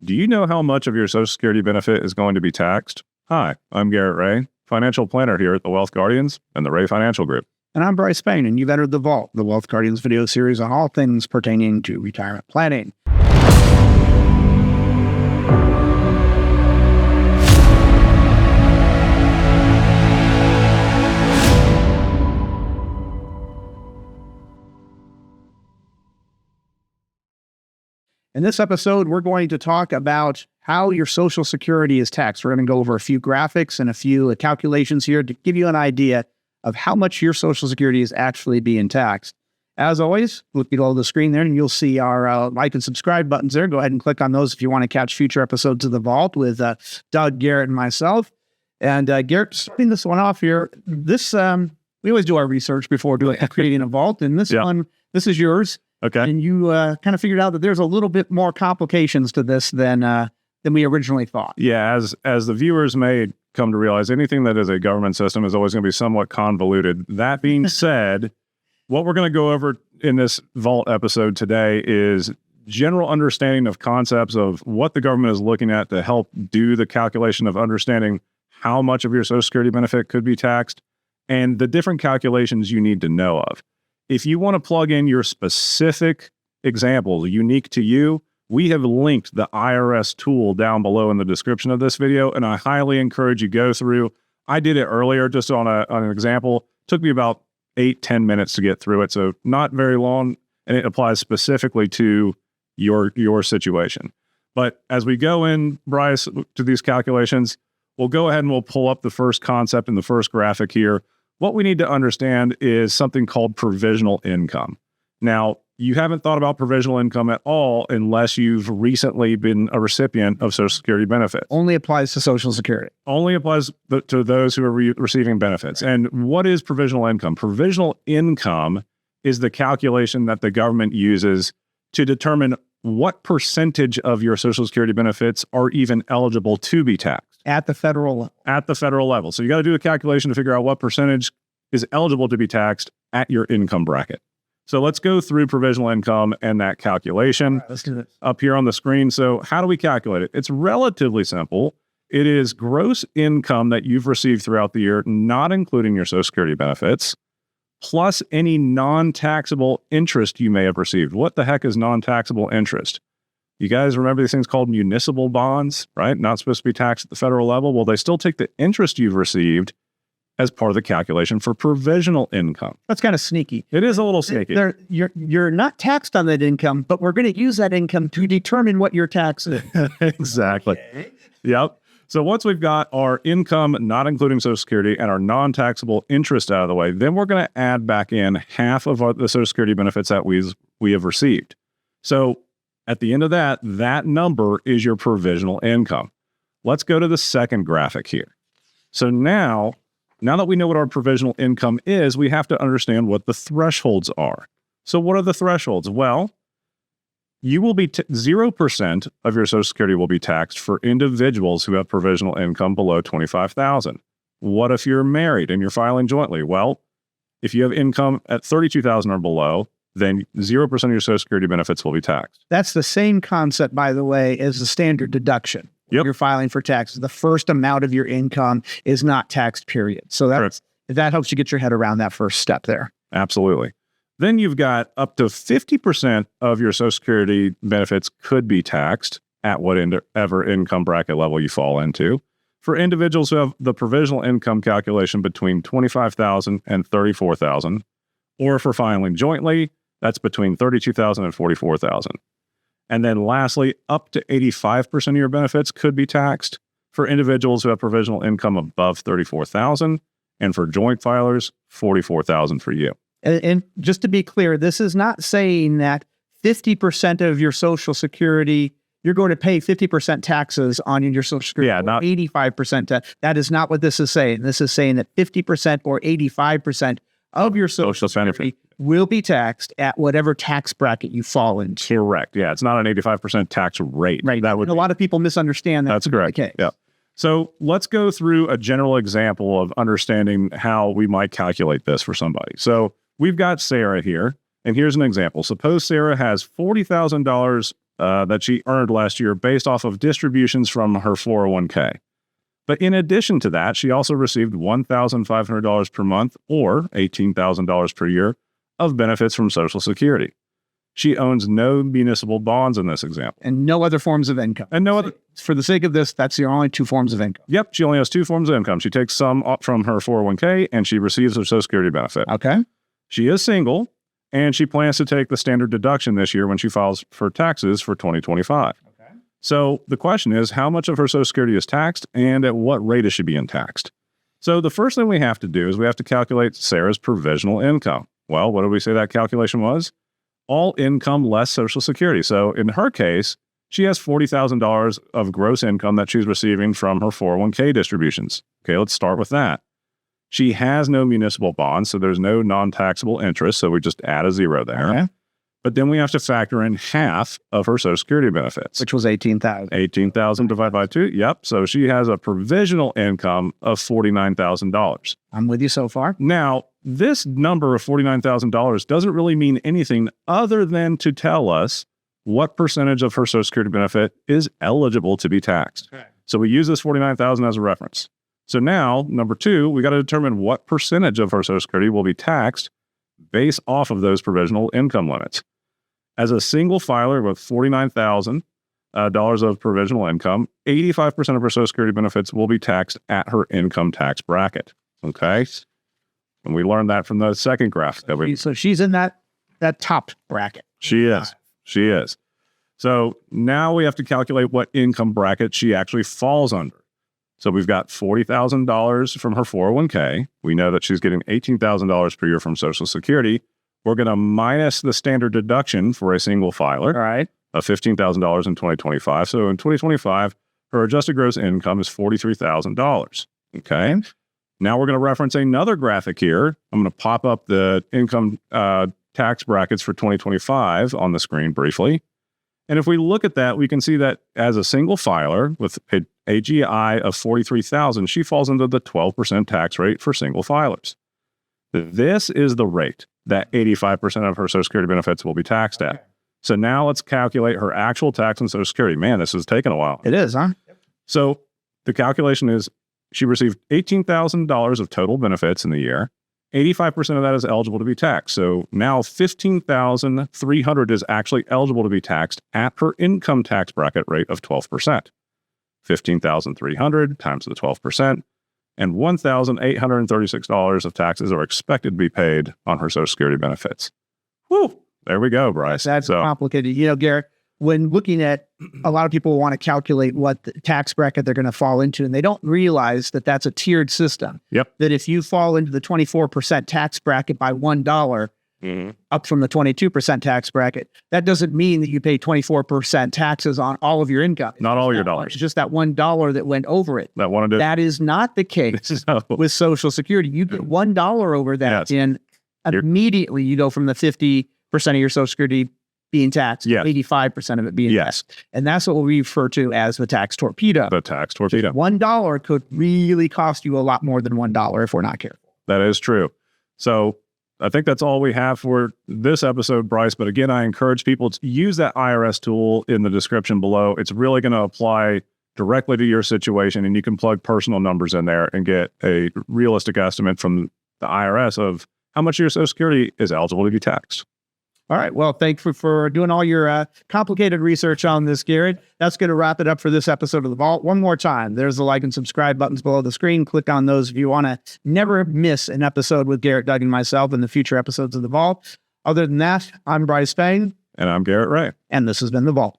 Do you know how much of your Social Security benefit is going to be taxed? Hi, I'm Garrett Ray, financial planner here at the Wealth Guardians and the Ray Financial Group. And I'm Brice Payne, and you've entered The Vault, the Wealth Guardians video series on all things pertaining to retirement planning. In this episode, we're going to talk about how your Social Security is taxed. We're going to go over a few graphics and a few calculations here to give you an idea of how much your Social Security is actually being taxed. As always, look below the screen there and you'll see our like and subscribe buttons there. Go ahead and click on those if you want to catch future episodes of The Vault with Doug, Garrett, and myself. And Garrett, starting this one off here, this we always do our research before creating a vault, and this one, this is yours. Okay. And you kind of figured out that there's a little bit more complications to this than we originally thought. Yeah, as the viewers may come to realize, anything that is a government system is always going to be somewhat convoluted. That being said, what we're going to go over in this Vault episode today is general understanding of concepts of what the government is looking at to help do the calculation of understanding how much of your Social Security benefit could be taxed and the different calculations you need to know of. If you want to plug in your specific example unique to you, we have linked the IRS tool down below in the description of this video, and I highly encourage you go through. I did it earlier just on an example. It took me about 8-10 minutes to get through it, so not very long, and it applies specifically to your situation. But as we go in, Brice, to these calculations, we'll go ahead and we'll pull up the first concept in the first graphic here. What we need to understand is something called provisional income. Now, you haven't thought about provisional income at all unless you've recently been a recipient of Social Security benefits. Only applies to Social Security. Only applies to those who are receiving benefits. And what is provisional income? Provisional income is the calculation that the government uses to determine what percentage of your Social Security benefits are even eligible to be taxed. At the federal level. At the federal level. So you got to do a calculation to figure out what percentage is eligible to be taxed at your income bracket. So let's go through provisional income and that calculation. Right, let's do this. Up here on the screen. So how do we calculate it? It's relatively simple. It is gross income that you've received throughout the year, not including your Social Security benefits, plus any non-taxable interest you may have received. What the heck is non-taxable interest? You guys remember these things called municipal bonds, right? Not supposed to be taxed at the federal level. Well, they still take the interest you've received as part of the calculation for provisional income. That's kind of sneaky. It is a little sneaky. You're not taxed on that income, but we're going to use that income to determine what your tax is. Exactly. Okay. Yep. So once we've got our income, not including Social Security, and our non-taxable interest out of the way, then we're going to add back in half of the Social Security benefits that we have received. So at the end of that number is your provisional income. Let's go to the second graphic here. So now that we know what our provisional income is, we have to understand what the thresholds are. So what are the thresholds? Well, you will be 0% of your Social Security will be taxed for individuals who have provisional income below $25,000. What if you're married and you're filing jointly? Well, if you have income at $32,000 or below, then 0% of your Social Security benefits will be taxed. That's the same concept, by the way, as the standard deduction. Yep. You're filing for taxes. The first amount of your income is not taxed, period. So that helps you get your head around that first step there. Absolutely. Then you've got up to 50% of your Social Security benefits could be taxed at whatever income bracket level you fall into. For individuals who have the provisional income calculation between $25,000 and $34,000, or for filing jointly, that's between $32,000 and $44,000. And then lastly, up to 85% of your benefits could be taxed for individuals who have provisional income above $34,000, and for joint filers, $44,000 for you. And just to be clear, this is not saying that 50% of your Social Security, you're going to pay 50% taxes on your Social Security. Yeah, not 85%. That is not what this is saying. This is saying that 50% or 85% of your Social Security will be taxed at whatever tax bracket you fall into. Correct. Yeah, it's not an 85% tax rate. Right. That would a lot of people misunderstand that. That's correct. Okay. Yeah. So let's go through a general example of understanding how we might calculate this for somebody. So we've got Sarah here, and here's an example. Suppose Sarah has $40,000 that she earned last year based off of distributions from her 401k. But in addition to that, she also received $1,500 per month or $18,000 per year of benefits from Social Security. She owns no municipal bonds in this example. And no other forms of income. And no other. For the sake of this, that's the only two forms of income. Yep, she only has two forms of income. She takes some from her 401k and she receives her Social Security benefit. Okay. She is single and she plans to take the standard deduction this year when she files for taxes for 2025. Okay. So the question is, how much of her Social Security is taxed and at what rate is she being taxed? So the first thing we have to do is we have to calculate Sarah's provisional income. Well, what did we say that calculation was? All income less Social Security. So in her case, she has $40,000 of gross income that she's receiving from her 401k distributions. Okay, let's start with that. She has no municipal bonds, so there's no non-taxable interest, so we just add a zero there. Okay. But then we have to factor in half of her Social Security benefits. Which was $18,000. $18,000 divided by 2. Yep, so she has a provisional income of $49,000. I'm with you so far. Now, this number of $49,000 doesn't really mean anything other than to tell us what percentage of her Social Security benefit is eligible to be taxed. Okay. So we use this $49,000 as a reference. So now, number two, we got to determine what percentage of her Social Security will be taxed based off of those provisional income limits. As a single filer with $49,000 of provisional income, 85% of her Social Security benefits will be taxed at her income tax bracket. Okay? And we learned that from the second graph. So she's in that top bracket. She is. She is. So now we have to calculate what income bracket she actually falls under. So we've got $40,000 from her 401k. We know that she's getting $18,000 per year from Social Security. We're going to minus the standard deduction for a single filer, all right, of $15,000 in 2025. So in 2025, her adjusted gross income is $43,000. Okay. Now we're going to reference another graphic here. I'm going to pop up the income tax brackets for 2025 on the screen briefly. And if we look at that, we can see that as a single filer with a AGI of $43,000, she falls into the 12% tax rate for single filers. This is the rate that 85% of her Social Security benefits will be taxed at. So now let's calculate her actual tax on Social Security. Man, this has taken a while. It is, huh? So the calculation is she received $18,000 of total benefits in the year. 85% of that is eligible to be taxed. So now $15,300 is actually eligible to be taxed at her income tax bracket rate of 12%. $15,300 times the 12%. And $1,836 of taxes are expected to be paid on her Social Security benefits. Whew, there we go, Brice. That's complicated. You know, Garrett, when looking at, a lot of people want to calculate what the tax bracket they're going to fall into, and they don't realize that that's a tiered system. Yep. That if you fall into the 24% tax bracket by $1, up from the 22% tax bracket, that doesn't mean that you pay 24% taxes on all of your income. Not all your dollars. It's just that $1 that went over it. That is not the case with Social Security. You get $1 over that, and immediately you go from the 50% of your Social Security being taxed, 85% of it being taxed. And that's what we refer to as the tax torpedo. The tax torpedo. $1 could really cost you a lot more than $1 if we're not careful. That is true. So I think that's all we have for this episode, Brice. But again, I encourage people to use that IRS tool in the description below. It's really going to apply directly to your situation, and you can plug personal numbers in there and get a realistic estimate from the IRS of how much your Social Security is eligible to be taxed. All right. Well, thank you for doing all your complicated research on this, Garrett. That's going to wrap it up for this episode of The Vault. One more time, there's the like and subscribe buttons below the screen. Click on those if you want to never miss an episode with Garrett, Doug, and myself in the future episodes of The Vault. Other than that, I'm Brice Payne. And I'm Garrett Ray. And this has been The Vault.